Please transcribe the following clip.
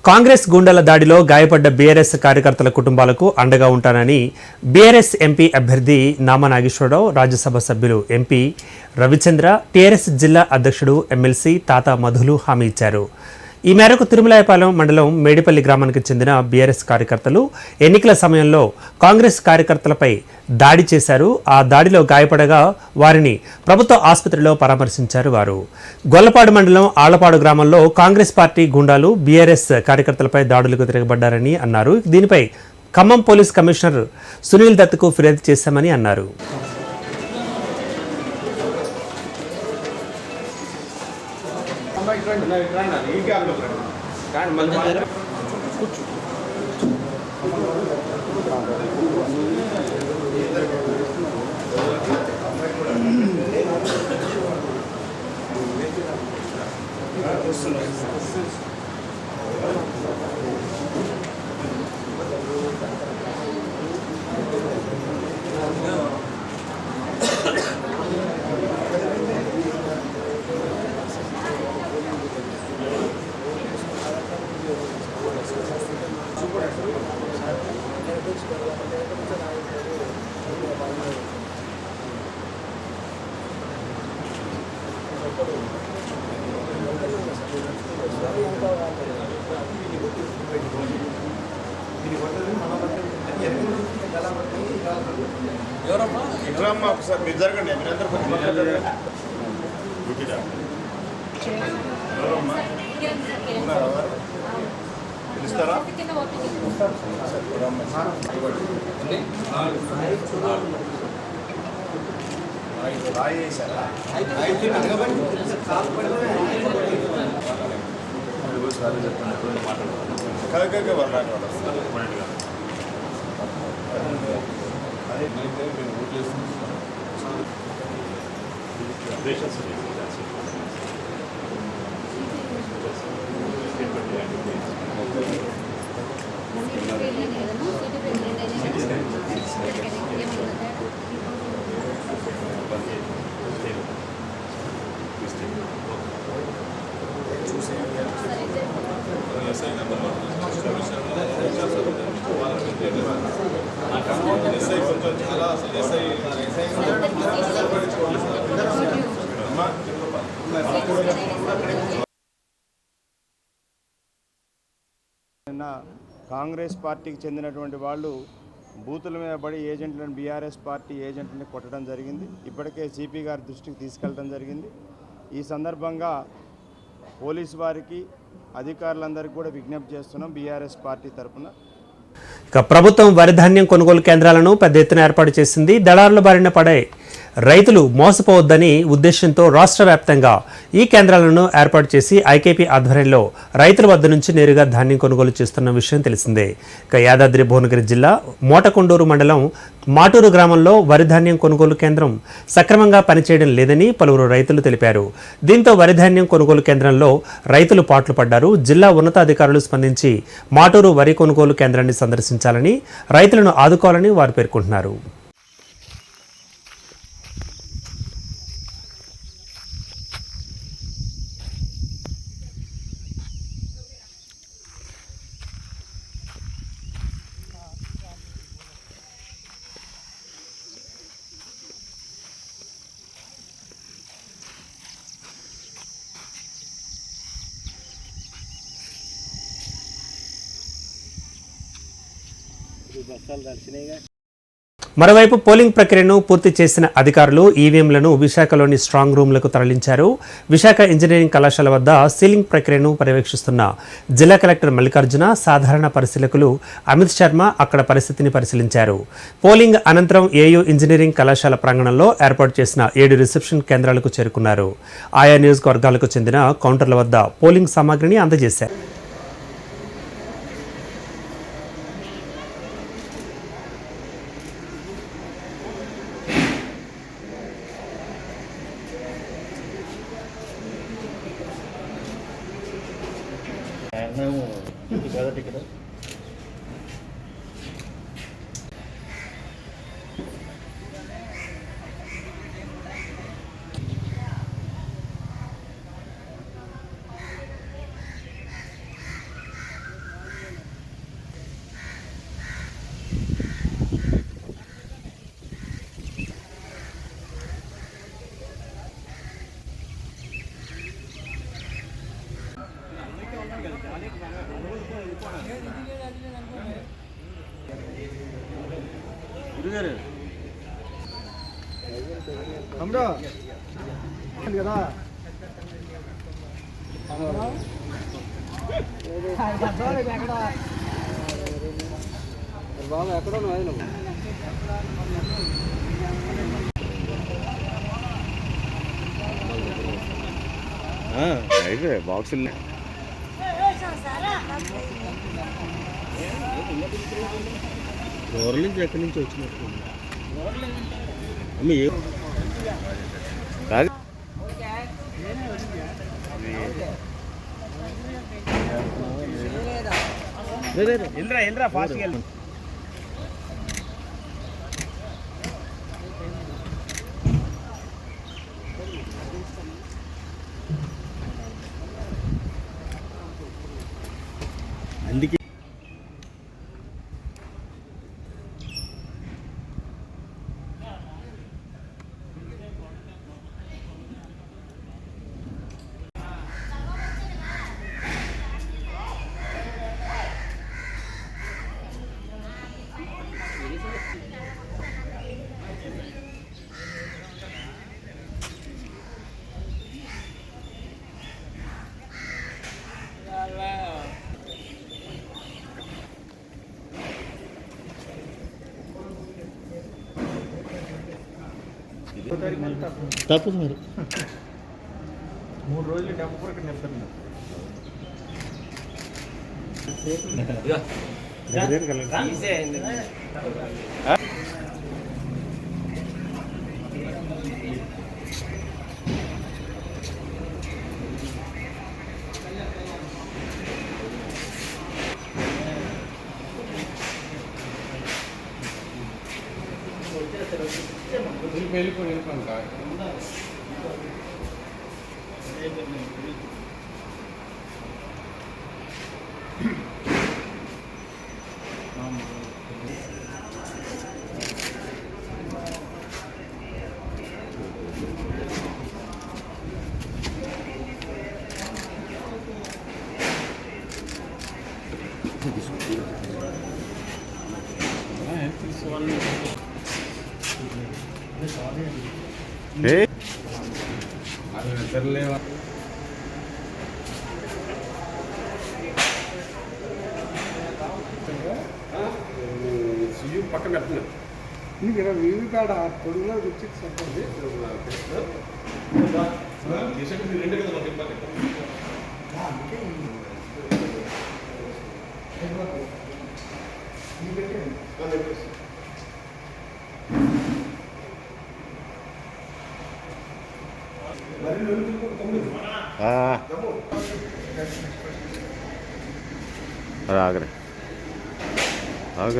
కాంగ్రెస్ గుండాల దాడిలో గాయపడ్డ బీఆర్ఎస్ కార్యకర్తల కుటుంబాలకు అండగా ఉంటానని బీఆర్ఎస్ ఎంపీ అభ్యర్థి నామా నాగేశ్వరరావు, రాజ్యసభ సభ్యులు ఎంపీ రవిచంద్ర, టీఆర్ఎస్ జిల్లా అధ్యక్షుడు ఎమ్మెల్సీ తాతా మధులు హామీ ఇచ్చారు. ఈ మేరకు తిరుమలాయపాలెం మండలం మేడిపల్లి గ్రామానికి చెందిన బీఆర్ఎస్ కార్యకర్తలు ఎన్నికల సమయంలో కాంగ్రెస్ కార్యకర్తలపై దాడి చేశారు. ఆ దాడిలో గాయపడగా వారిని ప్రభుత్వ ఆసుపత్రిలో పరామర్శించారు. వారు గొల్లపాడు మండలం ఆళ్లపాడు గ్రామంలో కాంగ్రెస్ పార్టీ గుండాలు బీఆర్ఎస్ కార్యకర్తలపై దాడులకు తిరగబడ్డారని అన్నారు. దీనిపై ఖమ్మం పోలీస్ కమిషనర్ సునీల్ దత్కు ఫిర్యాదు చేశామని అన్నారు. ఎవరమ్మా ఒకసారి మీరు జరగండి, మీరందరూ కొంచెం పిలుస్తారా? కాంగ్రెస్ పార్టీకి చెందినటువంటి వాళ్ళు బూతుల మీద పడి ఏజెంట్లను బీఆర్ఎస్ పార్టీ ఏజెంట్లని కొట్టడం జరిగింది. ఇప్పటికే సిపి గారి దృష్టికి తీసుకెళ్ళడం జరిగింది. ఈ సందర్భంగా పోలీసు వారికి అధికారులందరికీ కూడా విజ్ఞప్తి చేస్తున్నాం బీఆర్ఎస్ పార్టీ తరఫున. ఇక ప్రభుత్వం వరి ధాన్యం కొనుగోలు కేంద్రాలను పెద్ద ఎత్తున ఏర్పాటు చేసింది. దళారుల బారిన పడే రైతులు మోసపోవద్దని ఉద్దేశంతో రాష్ట్ర వ్యాప్తంగా ఈ కేంద్రాలను ఏర్పాటు చేసి ఐకేపీ ఆధ్వర్యంలో రైతుల వద్ద నుంచి నేరుగా ధాన్యం కొనుగోలు చేస్తున్న విషయం తెలిసిందే. ఇక యాదాద్రి భువనగిరి జిల్లా మోటకొండూరు మండలం మాటూరు గ్రామంలో వరి ధాన్యం కొనుగోలు కేంద్రం సక్రమంగా పనిచేయడం లేదని పలువురు రైతులు తెలిపారు. దీంతో వరి ధాన్యం కొనుగోలు కేంద్రంలో రైతులు పాట్లు పడ్డారు. జిల్లా ఉన్నతాధికారులు స్పందించి మాటూరు వరి కొనుగోలు కేంద్రాన్ని సందర్శించాలని, రైతులను ఆదుకోవాలని వారు పేర్కొంటున్నారు. మరోవైపు పోలింగ్ ప్రక్రియను పూర్తి చేసిన అధికారులు ఈవీఎంలను విశాఖలోని స్ట్రాంగ్ రూమ్లకు తరలించారు. విశాఖ ఇంజనీరింగ్ కళాశాల వద్ద సీలింగ్ ప్రక్రియను పర్యవేక్షిస్తున్న జిల్లా కలెక్టర్ మల్లికార్జున, సాధారణ పరిశీలకులు అమిత్ శర్మ అక్కడ పరిస్థితిని పరిశీలించారు. పోలింగ్ అనంతరం ఏయూ ఇంజనీరింగ్ కళాశాల ప్రాంగణంలో ఏర్పాటు చేసిన 7 రిసెప్షన్ కేంద్రాలకు చేరుకున్నారు. ఆయా నియోజకవర్గాలకు చెందిన కౌంటర్ల వద్ద పోలింగ్ సామాగ్రిని అందజేశారు. కదా బాబు ఎక్కడో నువ్వు అయితే బాక్సులు ఊర్ల నుంచి ఎక్కడి నుంచి వచ్చినట్టు అమ్మ ఏ కాదు ఇంద్రా ఫాస్ట్గా వెళ్ళు అందుకే తప్పదు మరి 3 రోజులు డబ్బు కూడా ఇక్కడ నింపుతున్నా వెళ్ళిపోయాను కాదు అది నిద్రలేవా సుయ్యం పక్కన పెట్టిన నీకు ఇలా వీవి కాడ పొడుగులో వచ్చి చెప్పండి ఆగరే ఆగ